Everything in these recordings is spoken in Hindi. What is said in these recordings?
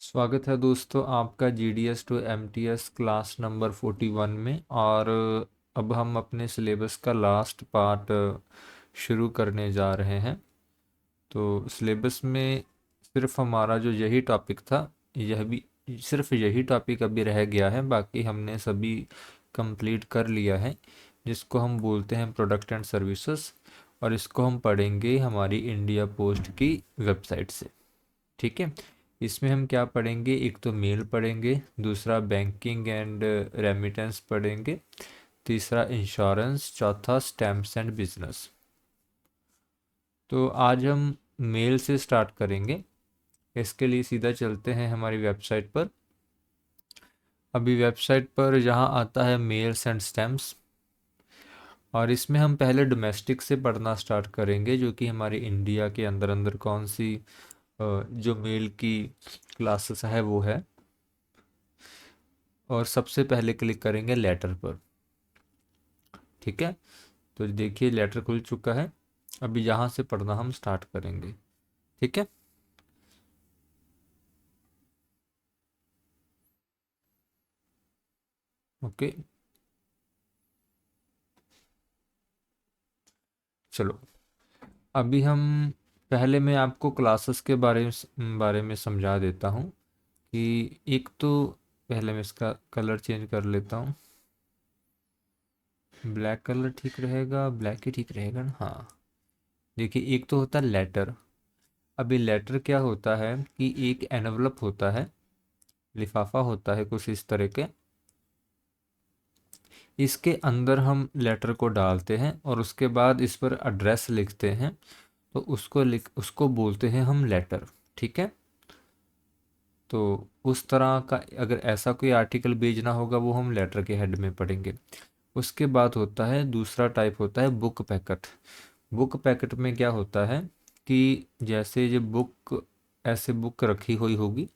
स्वागत है दोस्तों आपका GDS to MTS class number 41 में। और अब हम अपने सिलेबस का लास्ट पार्ट शुरू करने जा रहे हैं। तो सिलेबस में सिर्फ हमारा जो यही टॉपिक था, यह भी सिर्फ यही टॉपिक अभी रह गया है, बाकी हमने सभी कंप्लीट कर लिया है, जिसको हम बोलते हैं प्रोडक्ट एंड सर्विसेज। और इसको हम पढ़ेंगे हमारी इंडिया पोस्ट की वेबसाइट से। ठीक है। इसमें हम क्या पढ़ेंगे, एक तो मेल पढ़ेंगे, दूसरा बैंकिंग एंड रेमिटेंस पढ़ेंगे, तीसरा इंश्योरेंस, चौथा स्टैम्प्स एंड बिजनेस। तो आज हम मेल से स्टार्ट करेंगे। इसके लिए सीधा चलते हैं हमारी वेबसाइट पर। अभी वेबसाइट पर जहाँ आता है मेल्स एंड स्टैम्प्स, और इसमें हम पहले डोमेस्टिक से पढ़ना स्टार्ट करेंगे, जो कि हमारे इंडिया के अंदर अंदर कौन सी जो मेल की क्लासेस है वो है। और सबसे पहले क्लिक करेंगे लेटर पर। ठीक है। तो देखिए लेटर खुल चुका है। अभी यहाँ से पढ़ना हम स्टार्ट करेंगे। ठीक है। ओके, चलो। अभी हम पहले मैं आपको क्लासेस के बारे में समझा देता हूँ कि एक तो पहले मैं इसका कलर चेंज कर लेता हूँ। ब्लैक कलर ठीक रहेगा, ब्लैक ही ठीक रहेगा ना? हाँ। देखिए, एक तो होता है लेटर। अभी लेटर क्या होता है कि एक एनवलप होता है, लिफाफा होता है कुछ इस तरह के। इसके अंदर हम लेटर को डालते हैं और उसके बाद इस पर एड्रेस लिखते हैं। तो उसको बोलते हैं हम लेटर। ठीक है। तो उस तरह का अगर ऐसा कोई आर्टिकल भेजना होगा वो हम लेटर के हेड में पढ़ेंगे। उसके बाद होता है दूसरा टाइप, होता है बुक पैकेट। बुक पैकेट में क्या होता है कि जैसे ये बुक, ऐसे बुक रखी हुई होगी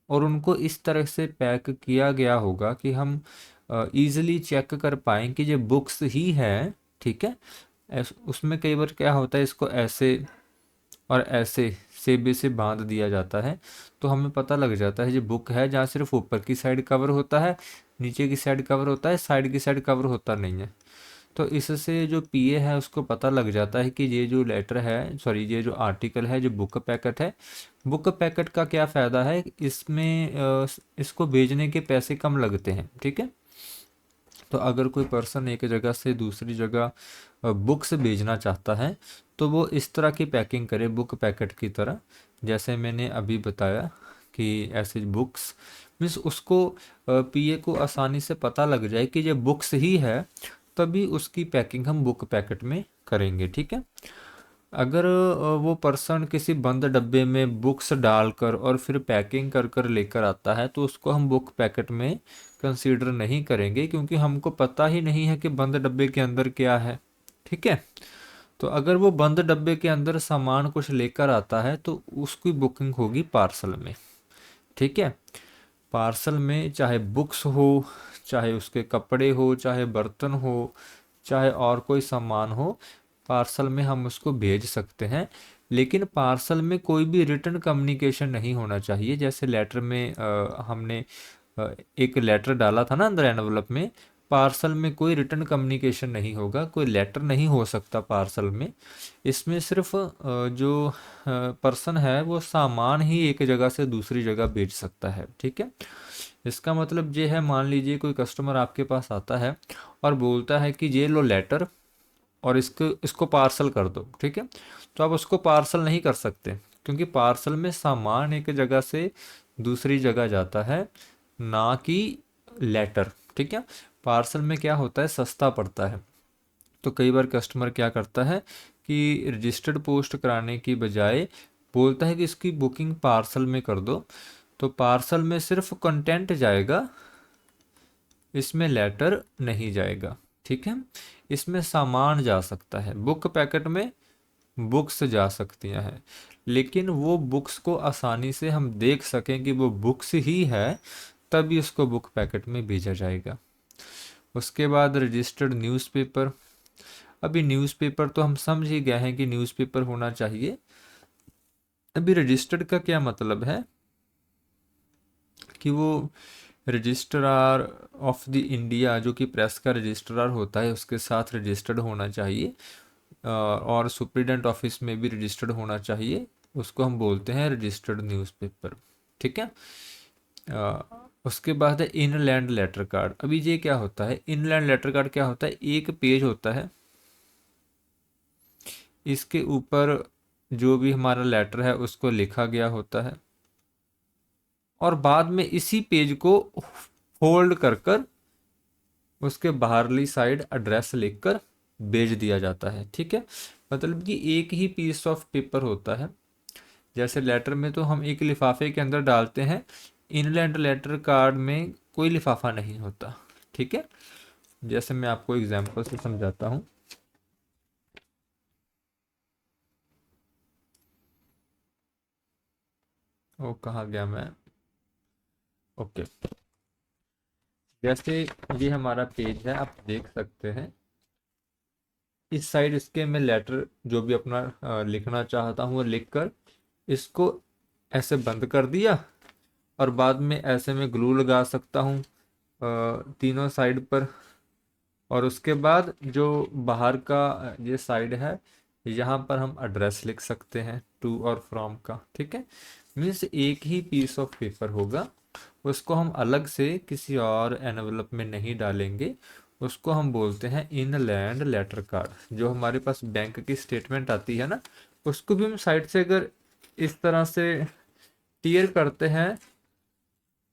और उनको इस तरह से पैक किया गया होगा कि हम इजीली चेक कर पाएँ कि ये बुक्स ही है। ठीक है। उसमें कई बार क्या होता है, इसको ऐसे और ऐसे सेबे से बांध दिया जाता है, तो हमें पता लग जाता है ये बुक है, जहाँ सिर्फ ऊपर की साइड कवर होता है, नीचे की साइड कवर होता है, साइड की साइड कवर होता नहीं है। तो इससे जो पीए है उसको पता लग जाता है कि ये जो लेटर है, सॉरी ये जो आर्टिकल है, जो बुक पैकेट है। बुक पैकेट का क्या फ़ायदा है, इसमें इसको भेजने के पैसे कम लगते हैं। ठीक है। तो अगर कोई पर्सन एक जगह से दूसरी जगह बुक्स भेजना चाहता है तो वो इस तरह की पैकिंग करे, बुक पैकेट की तरह, जैसे मैंने अभी बताया कि ऐसे बुक्स मीन्स उसको पीए को आसानी से पता लग जाए कि ये बुक्स ही है, तभी उसकी पैकिंग हम बुक पैकेट में करेंगे। ठीक है। अगर वो पर्सन किसी बंद डब्बे में बुक्स डालकर और फिर पैकिंग कर कर लेकर आता है तो उसको हम बुक पैकेट में कंसीडर नहीं करेंगे, क्योंकि हमको पता ही नहीं है कि बंद डब्बे के अंदर क्या है। ठीक है। तो अगर वो बंद डब्बे के अंदर सामान कुछ लेकर आता है तो उसकी बुकिंग होगी पार्सल में। ठीक है। पार्सल में चाहे बुक्स हो, चाहे उसके कपड़े हो, चाहे बर्तन हो, चाहे और कोई सामान हो, पार्सल में हम उसको भेज सकते हैं। लेकिन पार्सल में कोई भी रिटर्न कम्युनिकेशन नहीं होना चाहिए। जैसे लेटर में हमने एक लेटर डाला था ना अंदर एनवलप में, पार्सल में कोई रिटर्न कम्युनिकेशन नहीं होगा, कोई लेटर नहीं हो सकता पार्सल में। इसमें सिर्फ जो पर्सन है वो सामान ही एक जगह से दूसरी जगह भेज सकता है। ठीक है। इसका मतलब ये है, मान लीजिए कोई कस्टमर आपके पास आता है और बोलता है कि ये लो लेटर और इसको इसको पार्सल कर दो। ठीक है। तो आप उसको पार्सल नहीं कर सकते, क्योंकि पार्सल में सामान एक जगह से दूसरी जगह जाता है, ना कि लेटर। ठीक है। पार्सल में क्या होता है, सस्ता पड़ता है। तो कई बार कस्टमर क्या करता है कि रजिस्टर्ड पोस्ट कराने की बजाय बोलता है कि इसकी बुकिंग पार्सल में कर दो। तो पार्सल में सिर्फ कंटेंट जाएगा, इसमें लेटर नहीं जाएगा। ठीक है। इसमें सामान जा सकता है, बुक पैकेट में बुक्स जा सकती हैं, लेकिन वो बुक्स को आसानी से हम देख सकें कि वो बुक्स ही है, तभी उसको बुक पैकेट में भेजा जाएगा। उसके बाद रजिस्टर्ड न्यूज़पेपर। अभी न्यूज़पेपर तो हम समझ ही गए हैं कि न्यूज़पेपर होना चाहिए। अभी रजिस्टर्ड का क्या मतलब है, कि वो रजिस्ट्रार ऑफ द इंडिया, जो कि प्रेस का रजिस्ट्रार होता है, उसके साथ रजिस्टर्ड होना चाहिए, और सुप्रीडेंट ऑफिस में भी रजिस्टर्ड होना चाहिए। उसको हम बोलते हैं रजिस्टर्ड न्यूज़पेपर। ठीक है। उसके बाद है इनलैंड लेटर कार्ड। अभी ये क्या होता है, इनलैंड लेटर कार्ड क्या होता है, एक पेज होता है, इसके ऊपर जो भी हमारा लेटर है उसको लिखा गया होता है, और बाद में इसी पेज को फोल्ड कर कर उसके बाहरली साइड एड्रेस लिखकर भेज दिया जाता है। ठीक है। मतलब कि एक ही पीस ऑफ पेपर होता है। जैसे लेटर में तो हम एक लिफाफे के अंदर डालते हैं, इनलैंड लेटर कार्ड में कोई लिफाफा नहीं होता। ठीक है। जैसे मैं आपको एग्जांपल से समझाता हूँ। वो कहाँ गया मैं। ओके। जैसे ये हमारा पेज है, आप देख सकते हैं, इस साइड इसके मैं लेटर जो भी अपना लिखना चाहता हूँ वो लिख कर इसको ऐसे बंद कर दिया, और बाद में ऐसे में ग्लू लगा सकता हूँ तीनों साइड पर। और उसके बाद जो बाहर का ये साइड है, यहाँ पर हम एड्रेस लिख सकते हैं टू और फ्रॉम का। ठीक है। मीन्स एक ही पीस ऑफ पेपर होगा, उसको हम अलग से किसी और एनवलप में नहीं डालेंगे। उसको हम बोलते हैं इनलैंड लेटर कार्ड। जो हमारे पास बैंक की स्टेटमेंट आती है ना, उसको भी हम साइड से अगर इस तरह से टीयर करते हैं,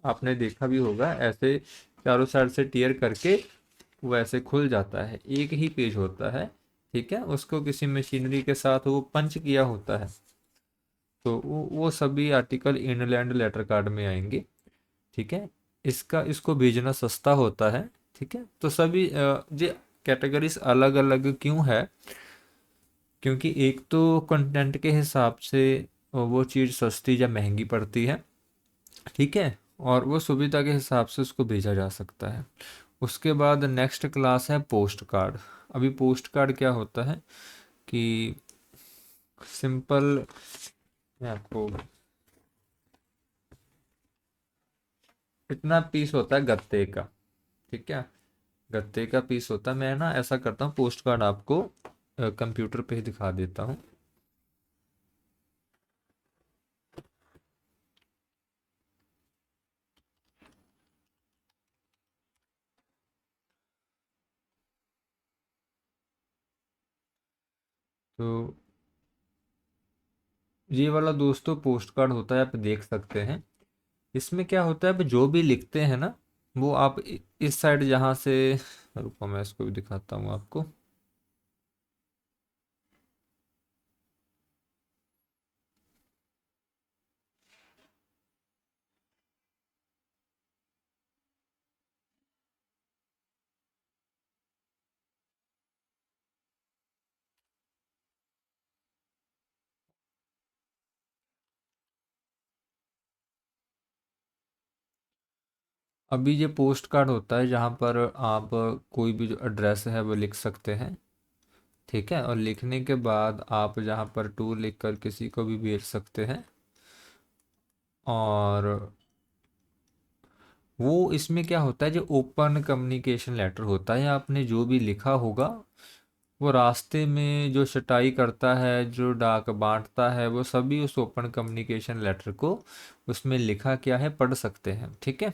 आपने देखा भी होगा, ऐसे चारों साइड से टीयर करके वो ऐसे खुल जाता है, एक ही पेज होता है। ठीक है। उसको किसी मशीनरी के साथ वो पंच किया होता है, तो वो सभी आर्टिकल इनलैंड लेटर कार्ड में आएंगे। ठीक है। इसको भेजना सस्ता होता है। ठीक है। तो सभी ये कैटेगरीज अलग अलग क्यों है, क्योंकि एक तो कंटेंट के हिसाब से वो चीज़ सस्ती या महंगी पड़ती है। ठीक है। और वो सुविधा के हिसाब से उसको भेजा जा सकता है। उसके बाद नेक्स्ट क्लास है पोस्ट कार्ड। अभी पोस्ट कार्ड क्या होता है कि सिंपल, मैं आपको, इतना पीस होता है गत्ते का। ठीक है। गत्ते का पीस होता है। मैं ना ऐसा करता हूँ, पोस्ट कार्ड आपको कंप्यूटर पे ही दिखा देता हूँ। तो ये वाला दोस्तों पोस्ट कार्ड होता है, आप देख सकते हैं। इसमें क्या होता है, आप जो भी लिखते हैं ना, वो आप इस साइड जहाँ से, रुको मैं इसको भी दिखाता हूँ आपको। अभी ये पोस्ट कार्ड होता है जहाँ पर आप कोई भी जो एड्रेस है वो लिख सकते हैं। ठीक है। और लिखने के बाद आप जहाँ पर टू लिख कर किसी को भी भेज सकते हैं। और वो इसमें क्या होता है, जो ओपन कम्युनिकेशन लेटर होता है, आपने जो भी लिखा होगा वो रास्ते में जो छटाई करता है, जो डाक बांटता है, वो सभी उस ओपन कम्युनिकेशन लेटर को उसमें लिखा क्या है पढ़ सकते हैं। ठीक है।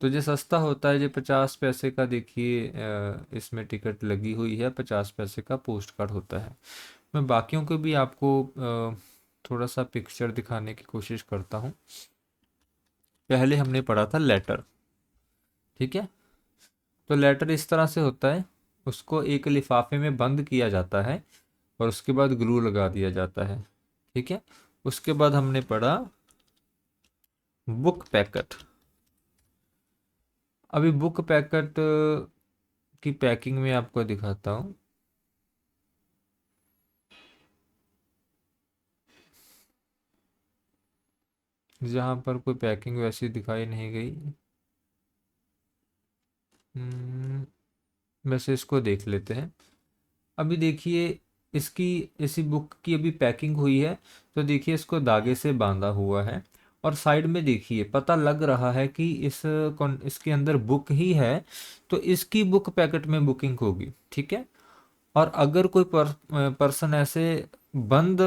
तो ये सस्ता होता है, ये 50 पैसे का, देखिए इसमें टिकट लगी हुई है, 50 पैसे का पोस्ट कार्ड होता है। मैं बाकियों को भी आपको थोड़ा सा पिक्चर दिखाने की कोशिश करता हूँ। पहले हमने पढ़ा था लेटर। ठीक है। तो लेटर इस तरह से होता है, उसको एक लिफाफे में बंद किया जाता है, और उसके बाद ग्लू लगा दिया जाता है। ठीक है। उसके बाद हमने पढ़ा बुक पैकेट। अभी बुक पैकेट की पैकिंग में आपको दिखाता हूँ। जहाँ पर कोई पैकिंग वैसी दिखाई नहीं गई। हम्म, वैसे इसको देख लेते हैं। अभी देखिए, इसकी इसी बुक की अभी पैकिंग हुई है, तो देखिए इसको धागे से बांधा हुआ है, और साइड में देखिए पता लग रहा है कि इसके अंदर बुक ही है, तो इसकी बुक पैकेट में बुकिंग होगी, ठीक है। और अगर कोई पर्सन ऐसे बंद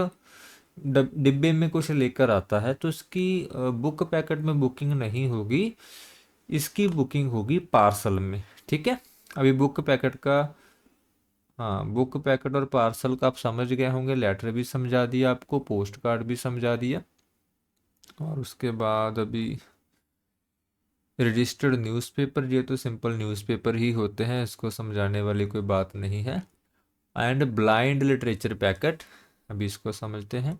डिब्बे में कुछ लेकर आता है तो इसकी बुक पैकेट में बुकिंग नहीं होगी, इसकी बुकिंग होगी पार्सल में, ठीक है। अभी बुक पैकेट का, हाँ, बुक पैकेट और पार्सल का आप समझ गए होंगे, लेटर भी समझा दिया आपको, पोस्ट कार्ड भी समझा दिया। और उसके बाद अभी रजिस्टर्ड न्यूज़पेपर, ये तो सिंपल न्यूज़पेपर ही होते हैं, इसको समझाने वाली कोई बात नहीं है। एंड ब्लाइंड लिटरेचर पैकेट, अभी इसको समझते हैं।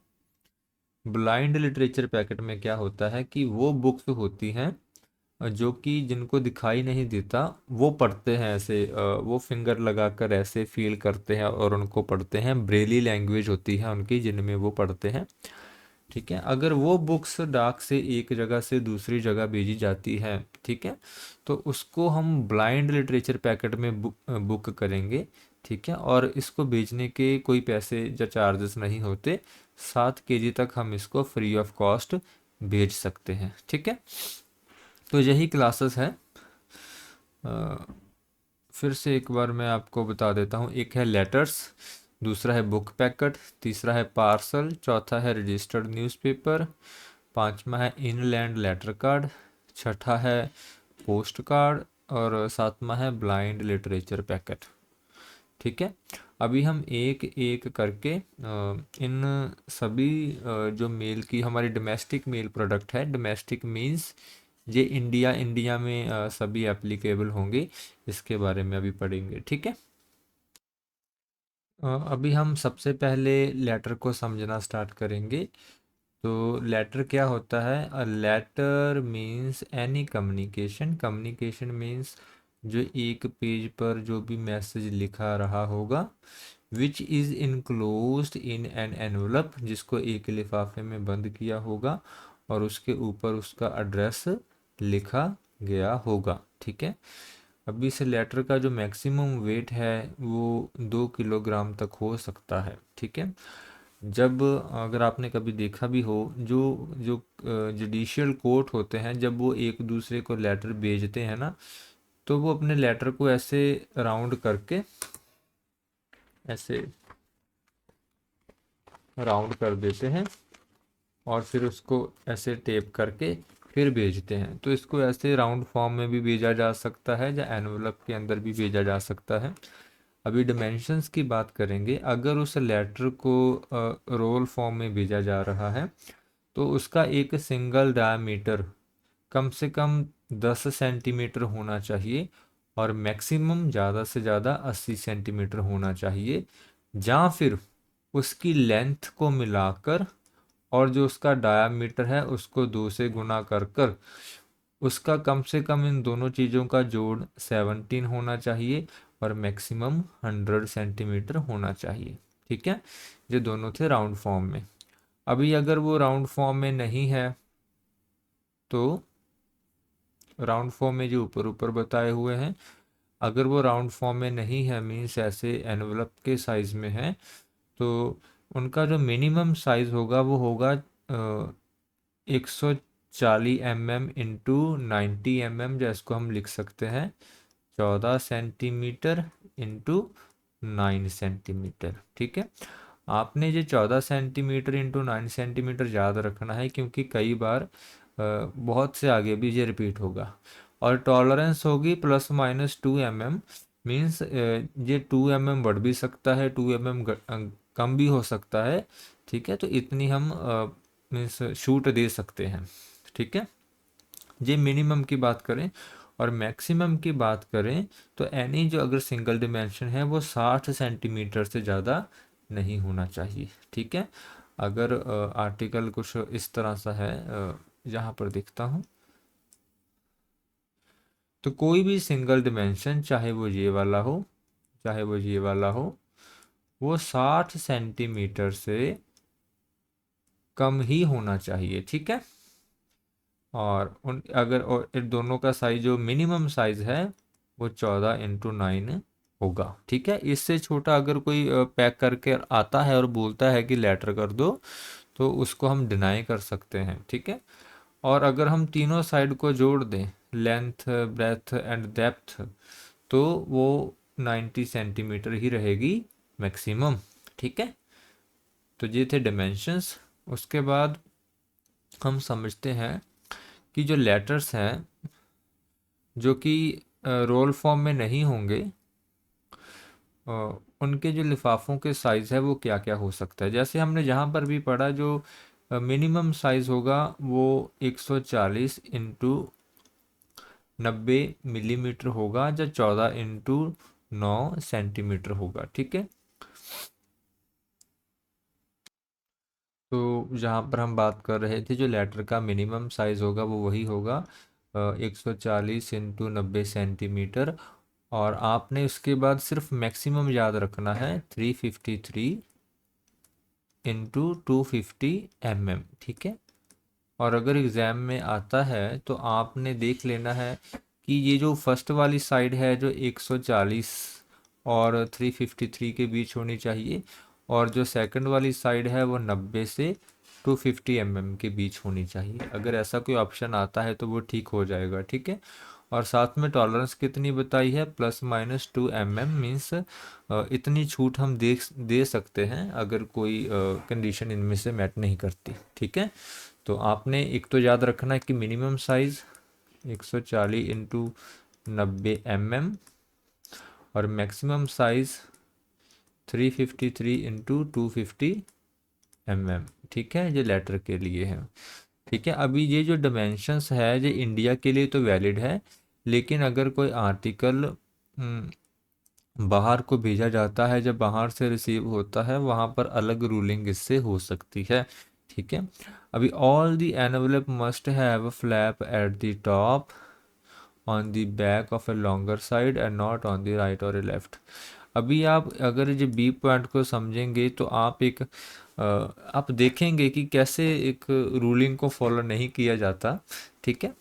ब्लाइंड लिटरेचर पैकेट में क्या होता है कि वो बुक्स होती हैं जो कि जिनको दिखाई नहीं देता, वो पढ़ते हैं ऐसे, वो फिंगर लगाकर ऐसे फील करते हैं और उनको पढ़ते हैं। ब्रेली लैंग्वेज होती है उनकी जिनमें वो पढ़ते हैं, ठीक है। अगर वो बुक्स डाक से एक जगह से दूसरी जगह भेजी जाती है, ठीक है, तो उसको हम ब्लाइंड लिटरेचर पैकेट में बुक करेंगे, ठीक है। और इसको भेजने के कोई पैसे या चार्जेस नहीं होते, 7 kg तक हम इसको फ्री ऑफ कॉस्ट भेज सकते हैं, ठीक है। तो यही क्लासेस है। फिर से एक बार मैं आपको बता देता हूँ, एक है लेटर्स, दूसरा है बुक पैकेट, तीसरा है पार्सल, चौथा है रजिस्टर्ड न्यूज़पेपर, पांचवा है इनलैंड लेटर कार्ड, छठा है पोस्ट कार्ड, और सातवां है ब्लाइंड लिटरेचर पैकेट, ठीक है। अभी हम एक एक करके इन सभी जो मेल की हमारी डोमेस्टिक मेल प्रोडक्ट है, डोमेस्टिक मीन्स ये इंडिया में सभी एप्लीकेबल होंगे, इसके बारे में अभी पढ़ेंगे, ठीक है। अभी हम सबसे पहले लेटर को समझना स्टार्ट करेंगे। तो लेटर क्या होता है? A letter means any communication, communication means जो एक पेज पर जो भी मैसेज लिखा रहा होगा, which is enclosed in an envelope, जिसको एक लिफाफे में बंद किया होगा और उसके ऊपर उसका एड्रेस लिखा गया होगा, ठीक है। अभी इस लेटर का जो मैक्सिमम वेट है वो 2 किलोग्राम तक हो सकता है, ठीक है। जब अगर आपने कभी देखा भी हो, जो जो जुडिशियल कोर्ट होते हैं, जब वो एक दूसरे को लेटर भेजते हैं ना, तो वो अपने लेटर को ऐसे राउंड करके, ऐसे राउंड कर देते हैं और फिर उसको ऐसे टेप करके फिर भेजते हैं। तो इसको ऐसे राउंड फॉर्म में भी भेजा जा सकता है या एनवलप के अंदर भी भेजा जा सकता है। अभी डिमेंशंस की बात करेंगे। अगर उस लेटर को रोल फॉर्म में भेजा जा रहा है तो उसका एक सिंगल डायमीटर कम से कम 10 सेंटीमीटर होना चाहिए और मैक्सिमम ज़्यादा से ज़्यादा 80 सेंटीमीटर होना चाहिए, या फिर उसकी लेंथ को मिलाकर और जो उसका डायामीटर है उसको 2 से गुना कर कर उसका कम से कम इन दोनों चीज़ों का जोड़ 17 होना चाहिए और मैक्सिमम 100 सेंटीमीटर होना चाहिए, ठीक है। ये दोनों थे राउंड फॉर्म में। अभी अगर वो राउंड फॉर्म में नहीं है तो राउंड फॉर्म में जो ऊपर ऊपर बताए हुए हैं, अगर वो राउंड फॉर्म में नहीं है, मीन्स ऐसे एनवलप के साइज़ में है, तो उनका जो मिनिमम साइज़ होगा वो होगा 140 mm इंटू 90 mm, जिसको हम लिख सकते हैं 14 सेंटीमीटर इंटू 9 सेंटीमीटर, ठीक है। आपने ये 14 सेंटीमीटर इंटू 9 सेंटीमीटर याद रखना है, क्योंकि कई बार बहुत से आगे भी ये रिपीट होगा। और टॉलरेंस होगी ±2 mm, मीन्स ये 2 mm बढ़ भी सकता है, 2 mm कम भी हो सकता है, ठीक है। तो इतनी हम मीन्स छूट दे सकते हैं, ठीक है। ये मिनिमम की बात करें। और मैक्सिमम की बात करें तो एनी जो अगर सिंगल डिमेंशन है वो 60 सेंटीमीटर से ज़्यादा नहीं होना चाहिए, ठीक है। अगर आर्टिकल कुछ इस तरह सा है, यहाँ पर देखता हूँ, तो कोई भी सिंगल डिमेंशन, चाहे वो ये वाला हो चाहे वो ये वाला हो, वो 60 सेंटीमीटर से कम ही होना चाहिए, ठीक है। और उन अगर और इन दोनों का साइज जो मिनिमम साइज है वो 14 × 9 होगा, ठीक है। इससे छोटा अगर कोई पैक करके आता है और बोलता है कि लेटर कर दो, तो उसको हम डिनाई कर सकते हैं, ठीक है। और अगर हम तीनों साइड को जोड़ दें, लेंथ, ब्रेथ एंड डेप्थ, तो वो 90 सेंटीमीटर ही रहेगी मैक्सिमम। ठीक है, तो ये थे डायमेंशंस। उसके बाद हम समझते हैं कि जो लेटर्स हैं जो कि रोल फॉर्म में नहीं होंगे, अ, उनके जो लिफाफों के साइज़ है वो क्या क्या हो सकता है। जैसे हमने जहाँ पर भी पढ़ा, जो मिनिमम साइज़ होगा वो 140 इंटू 90 मिलीमीटर होगा, या 14 इंटू 9 सेंटीमीटर होगा। ठीक है, तो जहाँ पर हम बात कर रहे थे, जो लेटर का मिनिमम साइज़ होगा वो वही होगा 140 इंटू 90 सेंटीमीटर। और आपने उसके बाद सिर्फ मैक्सिमम याद रखना है, 353 इंटू 250 mm। ठीक है, और अगर एग्ज़ाम में आता है तो आपने देख लेना है कि ये जो फर्स्ट वाली साइड है जो 140 और 353 के बीच होनी चाहिए, और जो सेकंड वाली साइड है वो 90 से 250 mm के बीच होनी चाहिए। अगर ऐसा कोई ऑप्शन आता है तो वो ठीक हो जाएगा। ठीक है, और साथ में टॉलरेंस कितनी बताई है, +-2 mm, मीन्स इतनी छूट हम दे सकते हैं अगर कोई कंडीशन इनमें से मैट नहीं करती। ठीक है, तो आपने एक तो याद रखना है कि मिनिमम साइज़ 140 इंटू 90 mm, और मैक्सिमम साइज़ 353 इंटू 250 mm। ठीक है, ये लेटर के लिए है। ठीक है, अभी ये जो डायमेंशंस है ये इंडिया के लिए तो वैलिड है, लेकिन अगर कोई आर्टिकल बाहर को भेजा जाता है, जब बाहर से रिसीव होता है, वहाँ पर अलग रूलिंग इससे हो सकती है। ठीक है, अभी all the envelope must have a flap at the top on the back of a longer side and not on the right और लेफ्ट। अभी आप अगर ये बी पॉइंट को समझेंगे तो आप देखेंगे कि कैसे एक रूलिंग को फॉलो नहीं किया जाता। ठीक है,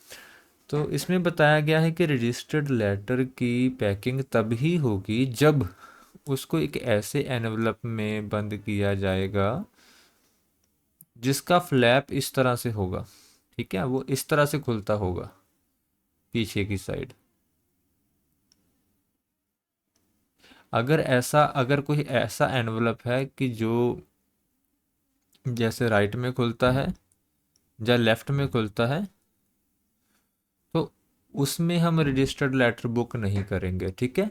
तो इसमें बताया गया है कि रजिस्टर्ड लेटर की पैकिंग तभी होगी जब उसको एक ऐसे एनवलप में बंद किया जाएगा जिसका फ्लैप इस तरह से होगा। ठीक है, वो इस तरह से खुलता होगा पीछे की साइड। अगर कोई ऐसा एनवलप है कि जो जैसे राइट में खुलता है या लेफ्ट में खुलता है, तो उसमें हम रजिस्टर्ड लेटर बुक नहीं करेंगे। ठीक है,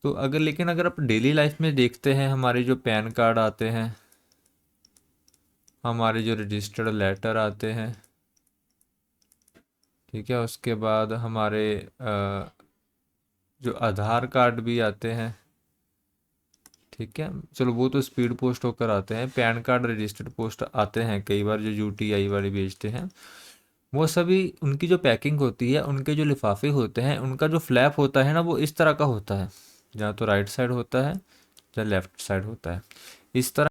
तो अगर आप डेली लाइफ में देखते हैं, हमारे जो पैन कार्ड आते हैं, हमारे जो रजिस्टर्ड लेटर आते हैं, ठीक है, उसके बाद हमारे जो आधार कार्ड भी आते हैं। ठीक है, चलो वो तो स्पीड पोस्ट होकर आते हैं, पैन कार्ड रजिस्टर्ड पोस्ट आते हैं कई बार, जो यूटीआई वाले भेजते हैं। वो सभी उनकी जो पैकिंग होती है, उनके जो लिफाफे होते हैं, उनका जो फ्लैप होता है ना, वो इस तरह का होता है, या तो राइट साइड होता है या लेफ्ट साइड होता है, इस तरह